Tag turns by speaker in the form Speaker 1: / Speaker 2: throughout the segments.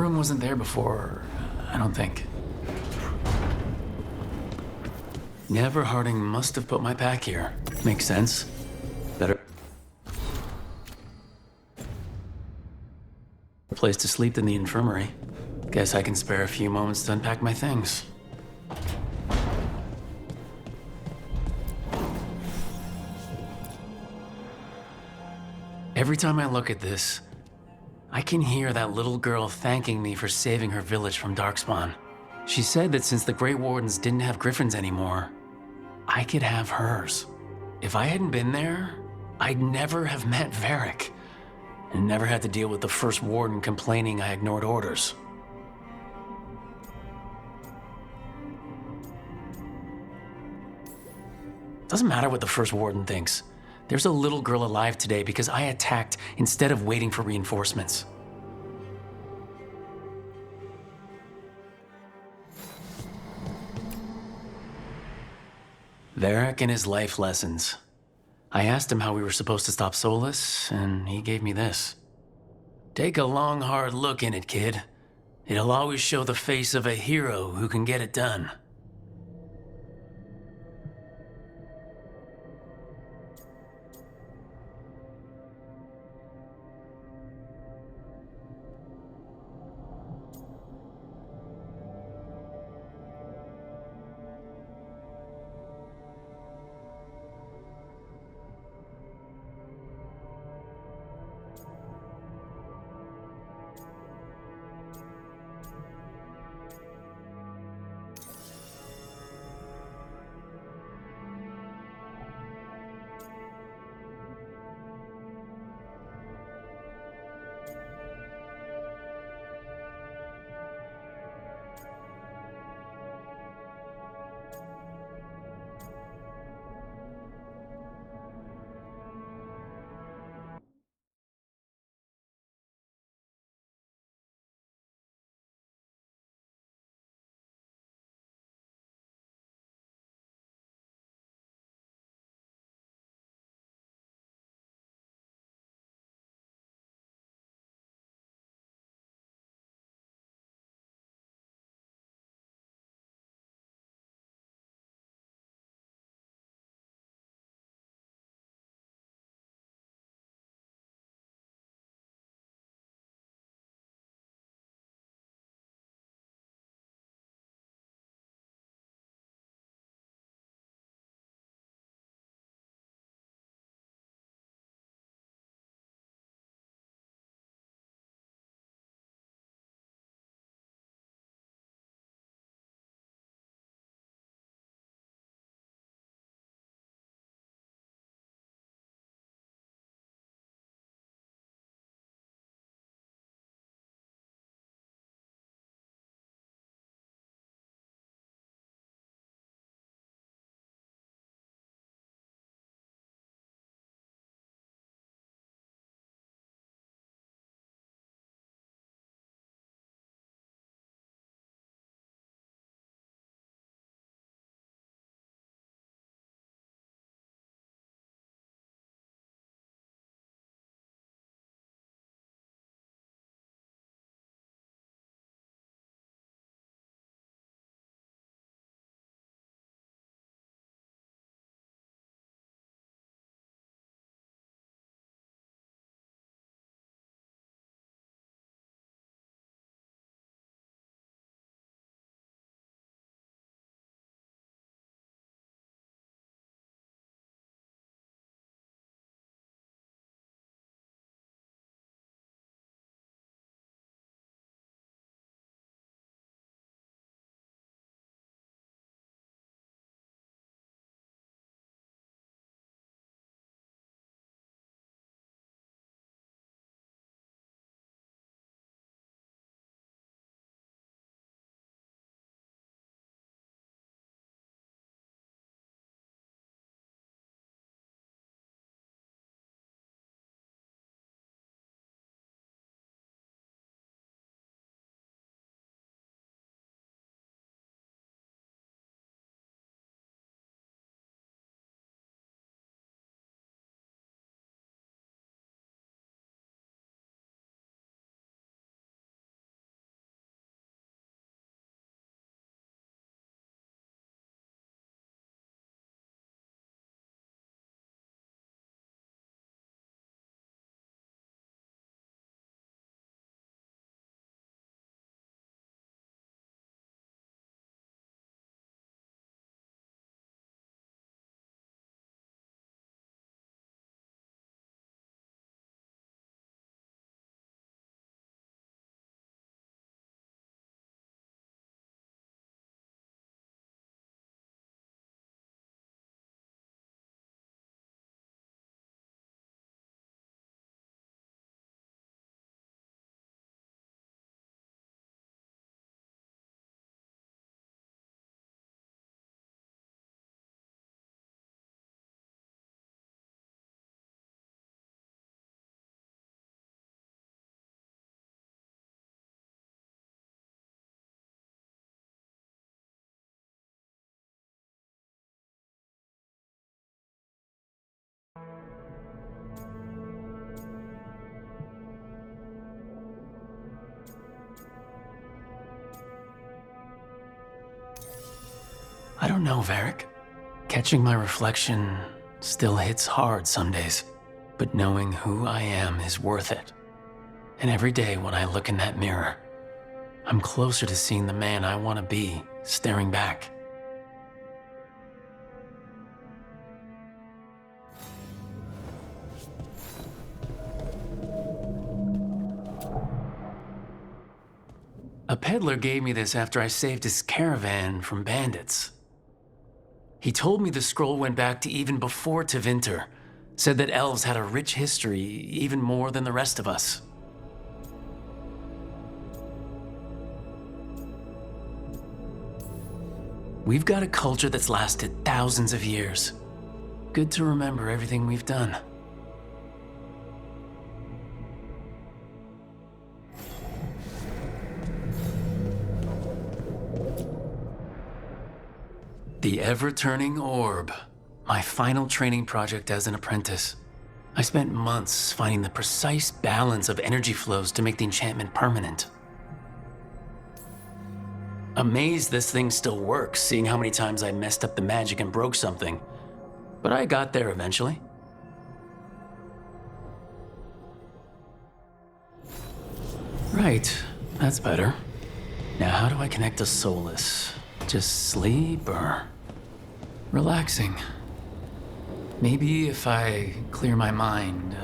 Speaker 1: room wasn't there before, I don't think. Never Harding must have put my pack here. Makes sense. Better place to sleep than the infirmary. Guess I can spare a few moments to unpack my things. Every time I look at this, I can hear that little girl thanking me for saving her village from Darkspawn. She said that since the Grey Wardens didn't have griffins anymore, I could have hers. If I hadn't been there, I'd never have met Varric, and never had to deal with the First Warden complaining I ignored orders. Doesn't matter what the First Warden thinks. There's a little girl alive today because I attacked instead of waiting for reinforcements. Varric and his life lessons. I asked him how we were supposed to stop Solus, and he gave me this. Take a long, hard look in it, kid. It'll always show the face of a hero who can get it done. I don't know, Varric. Catching my reflection still hits hard some days, but knowing who I am is worth it. And every day when I look in that mirror, I'm closer to seeing the man I want to be staring back. A peddler gave me this after I saved his caravan from bandits. He told me the scroll went back to even before Tevinter, said that elves had a rich history, even more than the rest of us. We've got a culture that's lasted thousands of years. Good to remember everything we've done. The ever-turning orb, my final training project as an apprentice. I spent months finding the precise balance of energy flows to make the enchantment permanent. Amazed this thing still works, seeing how many times I messed up the magic and broke something. But I got there eventually. Right, that's better. Now how do I connect to Solus? Just sleep or... relaxing. Maybe if I clear my mind.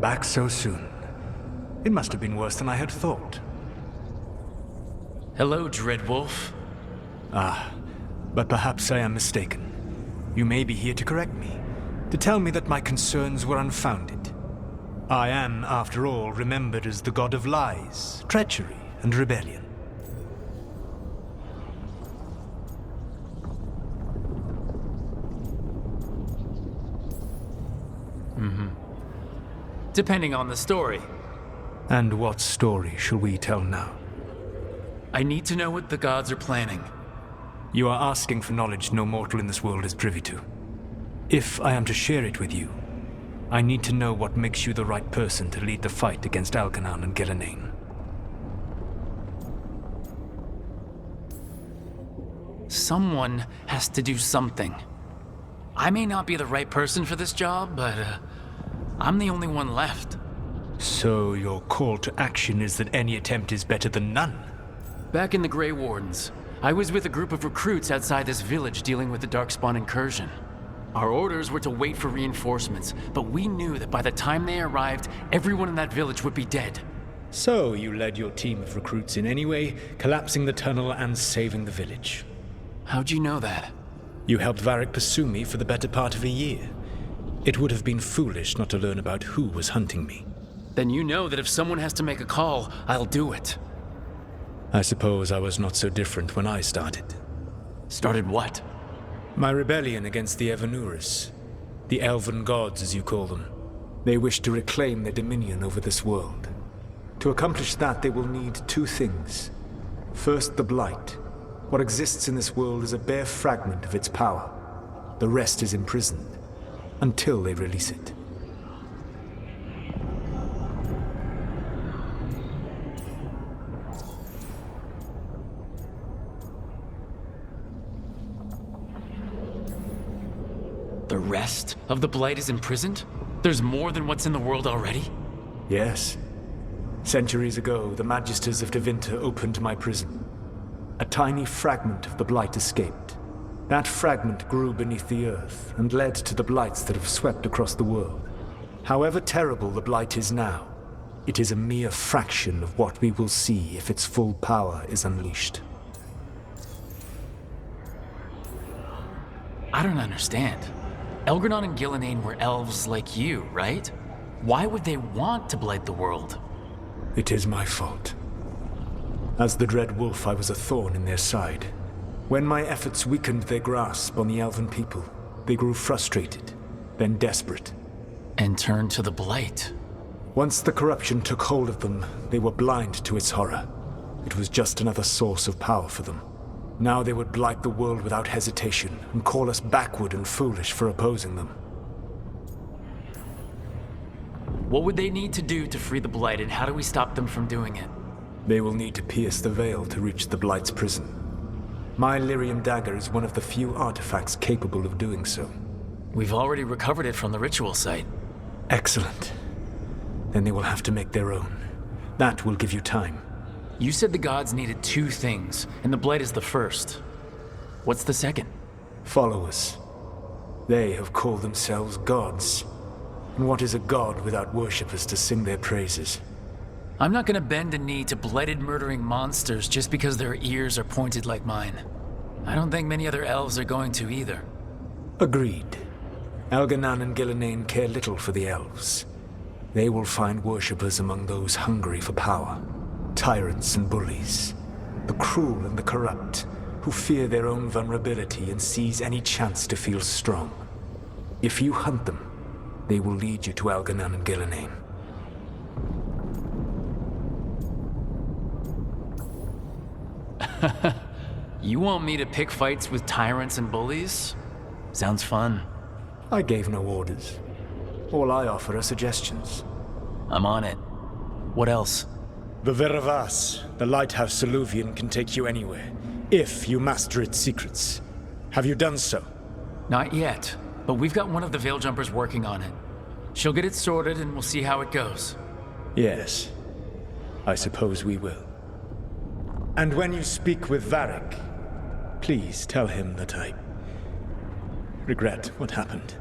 Speaker 2: Back so soon. It must have been worse than I had thought.
Speaker 1: Hello, Dreadwolf.
Speaker 2: But perhaps I am mistaken. You may be here to correct me, to tell me that my concerns were unfounded. I am, after all, remembered as the god of lies, treachery, and rebellion.
Speaker 1: Depending on the story.
Speaker 2: And what story shall we tell now?
Speaker 1: I need to know what the gods are planning.
Speaker 2: You are asking for knowledge no mortal in this world is privy to. If I am to share it with you, I need to know what makes you the right person to lead the fight against Algernon and Gillenane.
Speaker 1: Someone has to do something. I may not be the right person for this job, but I'm the only one left.
Speaker 2: So your call to action is that any attempt is better than none?
Speaker 1: Back in the Grey Wardens, I was with a group of recruits outside this village dealing with the Darkspawn incursion. Our orders were to wait for reinforcements, but we knew that by the time they arrived, everyone in that village would be dead.
Speaker 2: So you led your team of recruits in any way, collapsing the tunnel and saving the village.
Speaker 1: How'd you know that?
Speaker 2: You helped Varric pursue me for the better part of a year. It would have been foolish not to learn about who was hunting me.
Speaker 1: Then you know that if someone has to make a call, I'll do it.
Speaker 2: I suppose I was not so different when I started.
Speaker 1: Started what?
Speaker 2: My rebellion against the Evanuris. The Elven Gods, as you call them. They wish to reclaim their dominion over this world. To accomplish that, they will need two things. First, the Blight. What exists in this world is a bare fragment of its power. The rest is imprisoned, until they release it.
Speaker 1: The rest of the Blight is imprisoned? There's more than what's in the world already?
Speaker 2: Yes. Centuries ago, the Magisters of Tevinter opened my prison. A tiny fragment of the Blight escaped. That fragment grew beneath the earth and led to the Blights that have swept across the world. However terrible the Blight is now, it is a mere fraction of what we will see if its full power is unleashed.
Speaker 1: I don't understand. Elgernon and Gillenane were elves like you, right? Why would they want to blight the world?
Speaker 2: It is my fault. As the Dread Wolf, I was a thorn in their side. When my efforts weakened their grasp on the Elven people, they grew frustrated, then desperate.
Speaker 1: And turned to the Blight.
Speaker 2: Once the corruption took hold of them, they were blind to its horror. It was just another source of power for them. Now they would blight the world without hesitation and call us backward and foolish for opposing them.
Speaker 1: What would they need to do to free the Blight, and how do we stop them from doing it?
Speaker 2: They will need to pierce the veil to reach the Blight's prison. My Lyrium dagger is one of the few artifacts capable of doing so.
Speaker 1: We've already recovered it from the ritual site.
Speaker 2: Excellent. Then they will have to make their own. That will give you time.
Speaker 1: You said the gods needed two things, and the Blight is the first. What's the second?
Speaker 2: Followers. They have called themselves gods. And what is a god without worshippers to sing their praises?
Speaker 1: I'm not gonna bend a knee to blighted murdering monsters just because their ears are pointed like mine. I don't think many other elves are going to either.
Speaker 2: Agreed. Elganan and Gillenane care little for the elves. They will find worshippers among those hungry for power. Tyrants and bullies. The cruel and the corrupt, who fear their own vulnerability and seize any chance to feel strong. If you hunt them, they will lead you to Elganan and Gillenane.
Speaker 1: You want me to pick fights with tyrants and bullies? Sounds fun.
Speaker 2: I gave no orders. All I offer are suggestions.
Speaker 1: I'm on it. What else?
Speaker 2: The Veravas, the lighthouse Soluvian, can take you anywhere, if you master its secrets. Have you done so?
Speaker 1: Not yet, but we've got one of the Veil Jumpers working on it. She'll get it sorted and we'll see how it goes.
Speaker 2: Yes. I suppose we will. And when you speak with Varric, please tell him that I regret what happened.